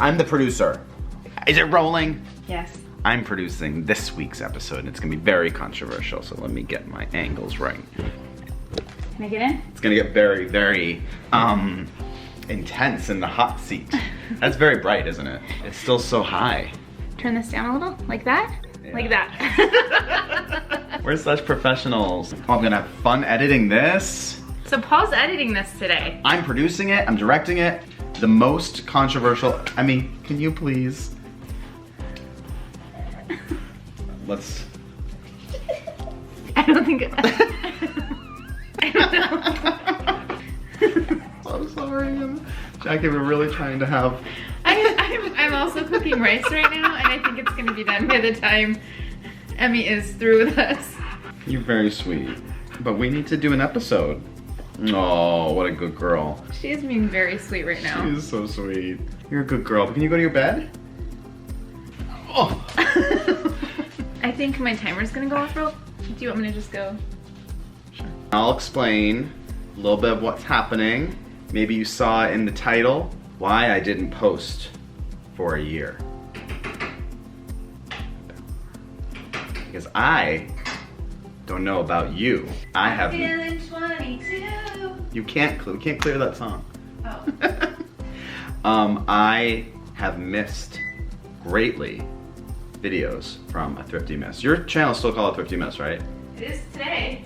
I'm the producer. Is it rolling? Yes. I'm producing this week's episode, and it's gonna be very controversial, so let me get my angles right. Can I get in? It's gonna get very, very intense in the hot seat. That's very bright, isn't it? It's still so high. Turn this down a little, like that? Yeah. Like that. We're such professionals. Oh, I'm gonna have fun editing this. So Paul's editing this today. I'm producing it, I'm directing it. The most controversial, I mean, can you please? Let's. I don't think I don't know. I'm sorry, Jackie, we're really trying to have. I'm also cooking rice right now, and I think it's gonna be done by the time Emmy is through with us. You're very sweet, but we need to do an episode. Oh, what a good girl. She is being very sweet right now. She is so sweet. You're a good girl, but can you go to your bed? Oh. I think my timer's gonna go off real. Do you want me to just go? Sure. I'll explain a little bit of what's happening. Maybe you saw in the title why I didn't post for a year. Because I don't know about you. I have. Feeling 22. You can't clear that song. Oh. I have missed greatly videos from A Thrifty Miss. Your channel still called A Thrifty Miss, right? It is today.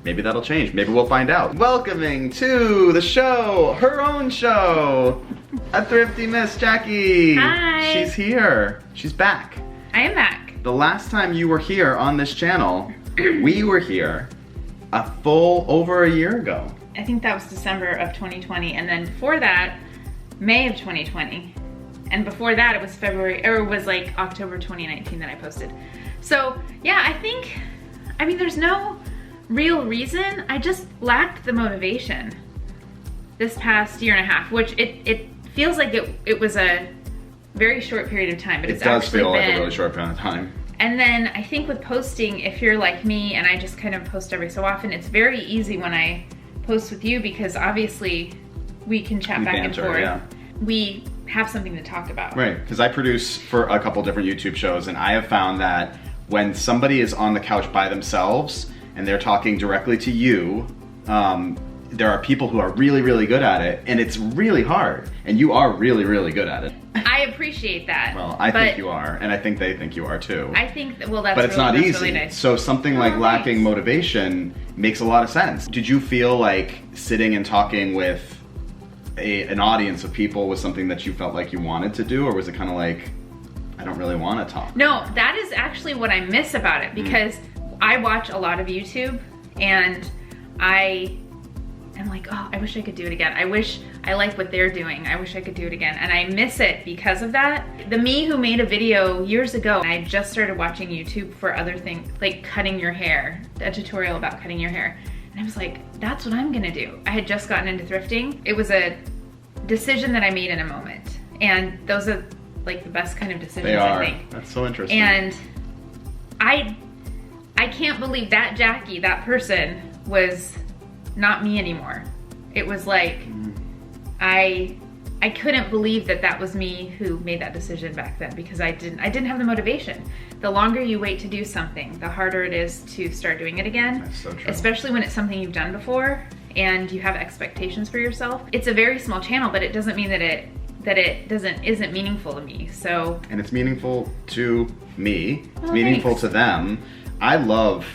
Maybe that'll change. Maybe we'll find out. Welcoming to the show, her own show, A Thrifty Miss Jackie. Hi. She's here. She's back. I am back. The last time you were here on this channel, we were here a full over a year ago. I think that was December of 2020, and then before that, May of 2020. And before that, it was February, or it was like October 2019 that I posted. So yeah, I mean, there's no real reason. I just lacked the motivation this past year and a half, which it feels like it was a very short period of time, but it's actually been. It does feel like a really short period of time. And then I think with posting, if you're like me and I just kind of post every so often, it's very easy when I post with you because obviously we can chat back and forth. Yeah. We have something to talk about. Right, because I produce for a couple different YouTube shows, and I have found that when somebody is on the couch by themselves and they're talking directly to you, there are people who are really, really good at it, and it's really hard, and you are really, really good at it. I appreciate that. Well, I think you are, and I think they think you are too. I think, well, that's But it's not easy. Really nice. So something like lacking motivation makes a lot of sense. Did you feel like sitting and talking with an audience of people was something that you felt like you wanted to do, or was it kind of like, I don't really want to talk? No, that is actually what I miss about it, because I watch a lot of YouTube, and I'm like, oh, I wish I could do it again. I like what they're doing. I wish I could do it again. And I miss it because of that. The me who made a video years ago, I just started watching YouTube for other things, like cutting your hair, a tutorial about cutting your hair. And I was like, that's what I'm gonna do. I had just gotten into thrifting. It was a decision that I made in a moment. And those are like the best kind of decisions, they are. I think. That's so interesting. And I can't believe that Jackie, that person, was not me anymore. It was like, I couldn't believe that was me who made that decision back then, because I didn't have the motivation. The longer you wait to do something, the harder it is to start doing it again. That's so true. Especially when it's something you've done before and you have expectations for yourself. It's a very small channel, but it doesn't mean that it isn't meaningful to me. So. And it's meaningful to me. It's oh, meaningful thanks. to them. I love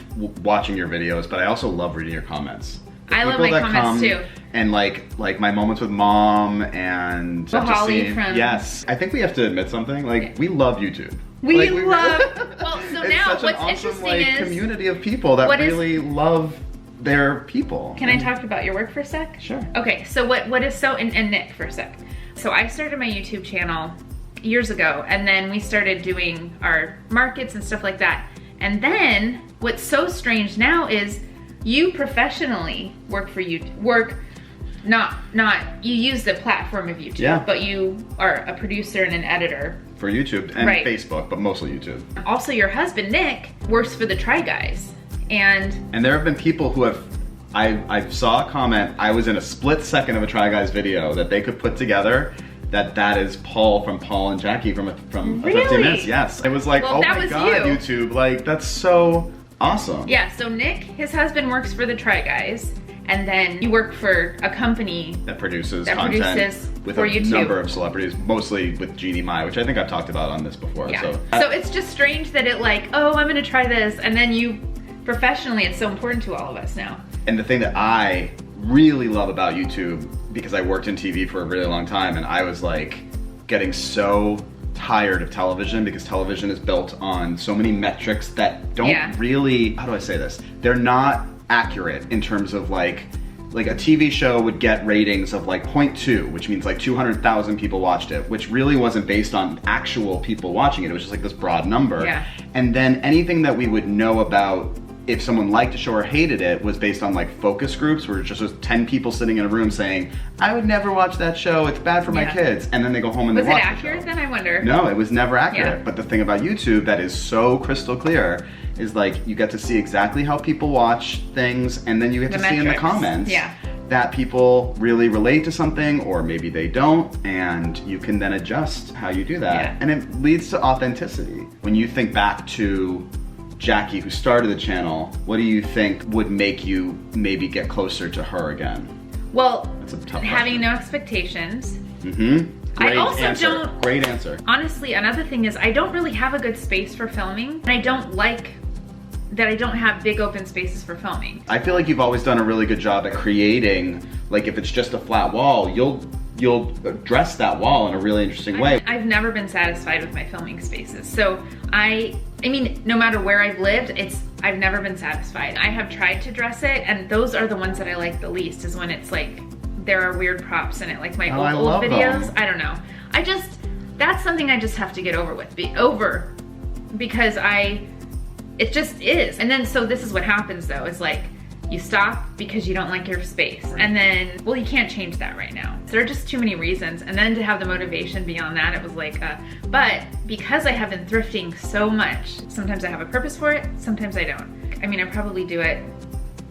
watching your videos, but I also love reading your comments. I love my comments too. And like my moments with mom and Holly from. Yes. I think we have to admit something. Like, we love YouTube. We love. Well, so now it's such what's an awesome, interesting is community of people that really love their people. Can I talk about your work for a sec? Sure. Okay, so what is so, and Nick for a sec. So I started my YouTube channel years ago, and then we started doing our markets and stuff like that. And then what's so strange now is you professionally work for you, you use the platform of YouTube, yeah. But you are a producer and an editor. For YouTube and Facebook, but mostly YouTube. Also, your husband, Nick, works for the Try Guys. And there have been people who have, I saw a comment, I was in a split second of a Try Guys video that they could put together that is Paul from Paul and Jackie from Really? 15 Minutes. Yes. It was like, Well, oh that my was God, you. YouTube. Like, that's so awesome. Yeah, so Nick, his husband, works for the Try Guys, and then you work for a company that produces that content produces with for a YouTube. number of celebrities, mostly with Jeannie Mai, which I think I've talked about on this before. Yeah. So, So it's just strange that it like, oh, I'm gonna try this, and then you, professionally, it's so important to all of us now. and the thing that I really love about YouTube, because I worked in TV for a really long time, and I was like getting so tired of television because television is built on so many metrics that don't really, how do I say this? They're not accurate in terms of like a TV show would get ratings of like 0.2, which means like 200,000 people watched it, which really wasn't based on actual people watching it. It was just like this broad number. Yeah. And then anything that we would know about if someone liked a show or hated it was based on like focus groups where it just was 10 people sitting in a room saying, I would never watch that show, it's bad for my kids. And then they go home and Was they it watch accurate the show. then, I wonder? No, it was never accurate. Yeah. But the thing about YouTube that is so crystal clear is like you get to see exactly how people watch things, and then you get The to see in the metrics. comments Yeah. that people really relate to something or maybe they don't, and you can then adjust how you do that. Yeah. And it leads to authenticity. When you think back to Jackie, who started the channel, what do you think would make you maybe get closer to her again? Well, That's a tough having question. no expectations. Mm-hmm. I also answer. don't- Great answer. Honestly, another thing is I don't really have a good space for filming, and I don't like that I don't have big open spaces for filming. I feel like you've always done a really good job at creating, like if it's just a flat wall, you'll dress that wall in a really interesting way. I've never been satisfied with my filming spaces. So I mean, no matter where I've lived, I've never been satisfied. I have tried to dress it, and those are the ones that I like the least, is when it's like, there are weird props in it, like my I old love videos. them. I don't know. That's something I just have to get over with, because it just is. And then, so this is what happens though, is like, you stop because you don't like your space. Right. And then, well, you can't change that right now. So there are just too many reasons. And then to have the motivation beyond that, it was like, but because I have been thrifting so much, sometimes I have a purpose for it, sometimes I don't. I mean, I probably do it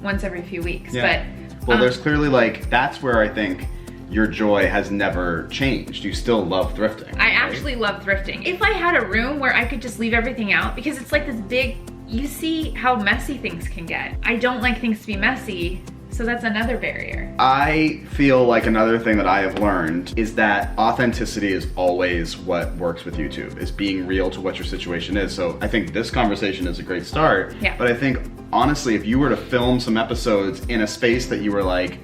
once every few weeks, Yeah. but. Well, there's clearly like, that's where I think your joy has never changed. You still love thrifting. I actually love thrifting. If I had a room where I could just leave everything out, because it's like this big, you see how messy things can get. I don't like things to be messy, so that's another barrier. I feel like another thing that I have learned is that authenticity is always what works with YouTube, is being real to what your situation is. So I think this conversation is a great start, Yeah. but I think honestly, if you were to film some episodes in a space that you were like,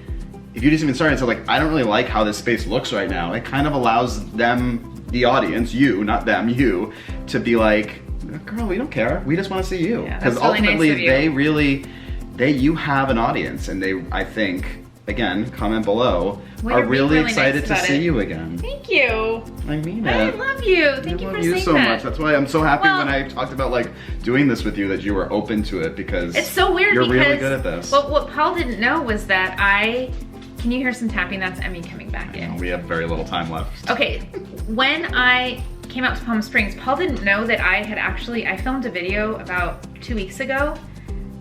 if you just even started and said like, I don't really like how this space looks right now, it kind of allows them, the audience, you, not them, you, to be like, girl, we don't care. We just want to see you. Yeah, Because that's really nice ultimately, of you. you have an audience, and they, I think, again, comment below, Well, are you're being really really excited nice to about see it. you again. Thank you. I mean I it. love you. Thank you I for love you saying so that. much. That's why I'm so happy Well- when I talked about like doing this with you, that you were open to it, because It's so weird you're because really good at this. Well, what Paul didn't know was that can you hear some tapping? That's Emmy coming back in. We have very little time left. Okay, when I came out to Palm Springs, Paul didn't know that I filmed a video about 2 weeks ago,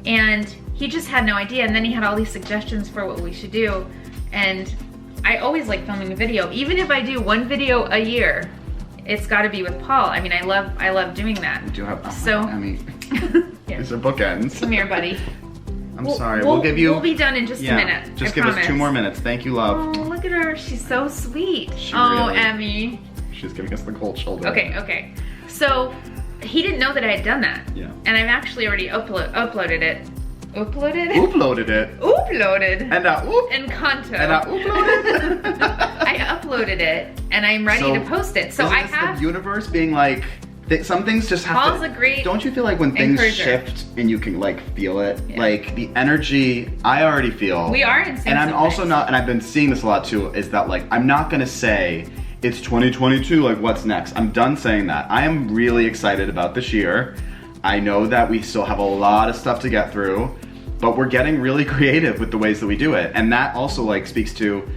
and he just had no idea, and then he had all these suggestions for what we should do, and I always like filming a video. Even if I do one video a year, it's gotta be with Paul. I mean, I love doing that. We do have, So- Yeah. these are bookends. Come here, buddy. I'm sorry, we'll give you. We'll be done in just a minute. Just I give us promise. 2 more minutes. Thank you, love. Oh, look at her. She's so sweet. She Oh, really- Emmy. She's giving us the cold shoulder. Okay. So he didn't know that I had done that. Yeah. And I've actually already uploaded it. Uploaded? Uploaded it. Uploaded. And oop. Encanto. And uploaded. I uploaded it and I'm ready to post it. So isn't I this have. the universe being like, some things just have Paul's to. a great Don't you feel like when things encourager. shift and you can like feel it, Yeah. like the energy I already feel. We are in sync And I'm also sometimes. not, and I've been seeing this a lot too, is that like I'm not gonna say it's 2022, like what's next. I'm done saying that. I am really excited about this year. I know that we still have a lot of stuff to get through, but we're getting really creative with the ways that we do it. And that also like speaks to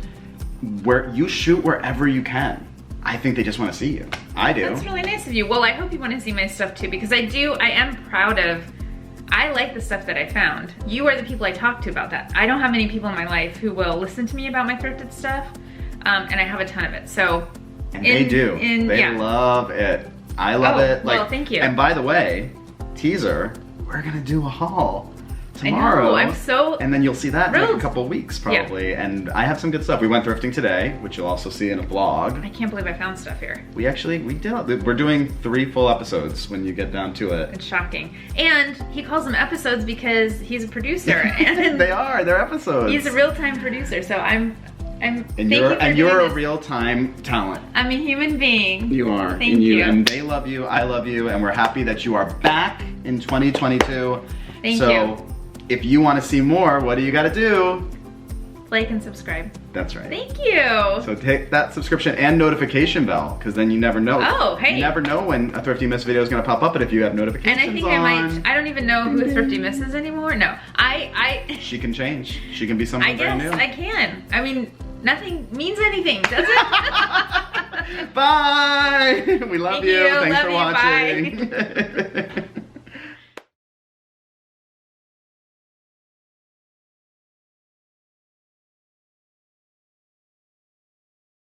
where you shoot wherever you can. I think they just want to see you. I do. That's really nice of you. Well, I hope you want to see my stuff too, because I am proud of, I like the stuff that I found. You are the people I talk to about that. I don't have many people in my life who will listen to me about my thrifted stuff, and I have a ton of it. So And they do. They love it. I love it. Well, thank you. And by the way, teaser, we're gonna do a haul tomorrow. I know, I'm so and then you'll see that in like a thrilled. couple weeks probably. Yeah. And I have some good stuff. We went thrifting today, which you'll also see in a vlog. I can't believe I found stuff here. We did. We're doing 3 full episodes when you get down to it. It's shocking. And he calls them episodes because he's a producer. And they're episodes. He's a real-time producer, so I'm and you're a real-time talent. I'm a human being. You are. Thank you. And they love you, I love you, and we're happy that you are back in 2022. Thank you. If you want to see more, what do you got to do? Like and subscribe. That's right. Thank you. So take that subscription and notification bell, because then you never know. Oh, hey. You never know when a Thrifty Miss video is going to pop up, but if you have notifications and I think on, I don't even know who Thrifty Miss is anymore. No, she can change. She can be someone brand new. I can. I mean, nothing means anything, does it? Bye. We love Thank you. you. Thanks Love for you. watching. Bye.